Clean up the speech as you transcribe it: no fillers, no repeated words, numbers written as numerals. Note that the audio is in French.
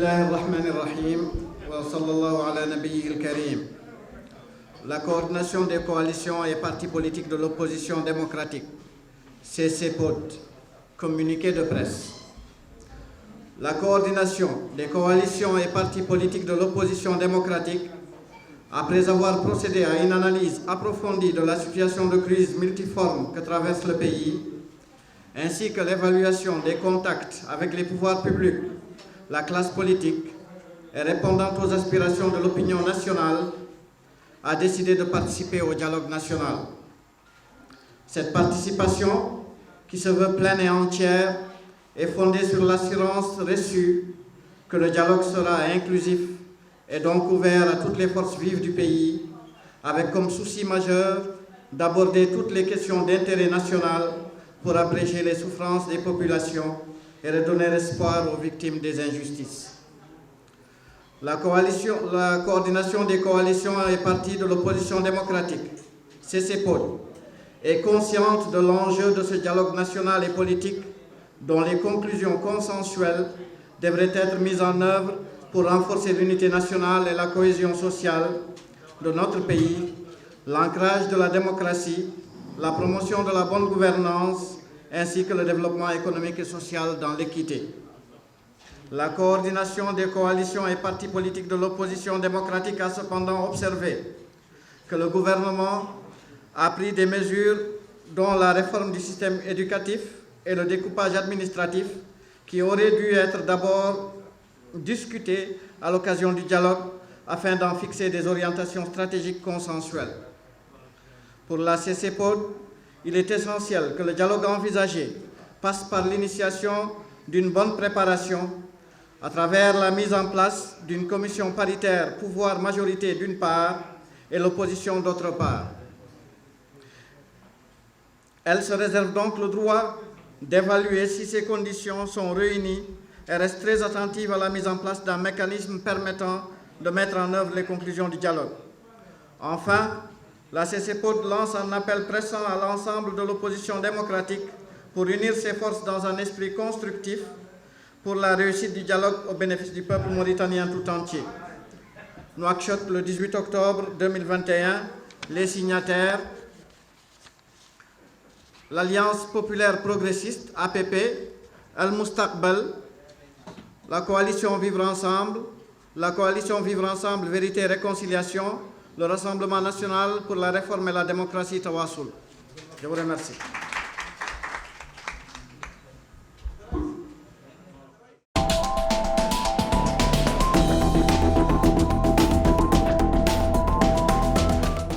Bismillahirrahmanirrahim. Wa sallallahu ala nabiyil karim. La coordination des coalitions et partis politiques de l'opposition démocratique, CCPOD, communiqué de presse. La coordination des coalitions et partis politiques de l'opposition démocratique, après avoir procédé à une analyse approfondie de la situation de crise multiforme que traverse le pays, ainsi que l'évaluation des contacts avec les pouvoirs publics, la classe politique, et répondant aux aspirations de l'opinion nationale, a décidé de participer au dialogue national. Cette participation, qui se veut pleine et entière, est fondée sur l'assurance reçue que le dialogue sera inclusif et donc ouvert à toutes les forces vives du pays, avec comme souci majeur d'aborder toutes les questions d'intérêt national pour abréger les souffrances des populations et redonner espoir aux victimes des injustices. La coordination des coalitions et partis de l'opposition démocratique, CCPOD, est consciente de l'enjeu de ce dialogue national et politique dont les conclusions consensuelles devraient être mises en œuvre pour renforcer l'unité nationale et la cohésion sociale de notre pays, l'ancrage de la démocratie, la promotion de la bonne gouvernance, ainsi que le développement économique et social dans l'équité. La coordination des coalitions et partis politiques de l'opposition démocratique a cependant observé que le gouvernement a pris des mesures dont la réforme du système éducatif et le découpage administratif qui auraient dû être d'abord discutés à l'occasion du dialogue afin d'en fixer des orientations stratégiques consensuelles. Pour la CCPOD, il est essentiel que le dialogue envisagé passe par l'initiation d'une bonne préparation à travers la mise en place d'une commission paritaire pouvoir-majorité d'une part et l'opposition d'autre part. Elle se réserve donc le droit d'évaluer si ces conditions sont réunies et reste très attentive à la mise en place d'un mécanisme permettant de mettre en œuvre les conclusions du dialogue. Enfin, la CCPOD lance un appel pressant à l'ensemble de l'opposition démocratique pour unir ses forces dans un esprit constructif pour la réussite du dialogue au bénéfice du peuple mauritanien tout entier. Nouakchott, le 18 octobre 2021, les signataires: l'Alliance populaire progressiste, APP, Al-Mustaqbal, la coalition Vivre Ensemble, la coalition Vivre Ensemble, Vérité et Réconciliation, le Rassemblement national pour la réforme et la démocratie, Tawassoul. Je vous remercie.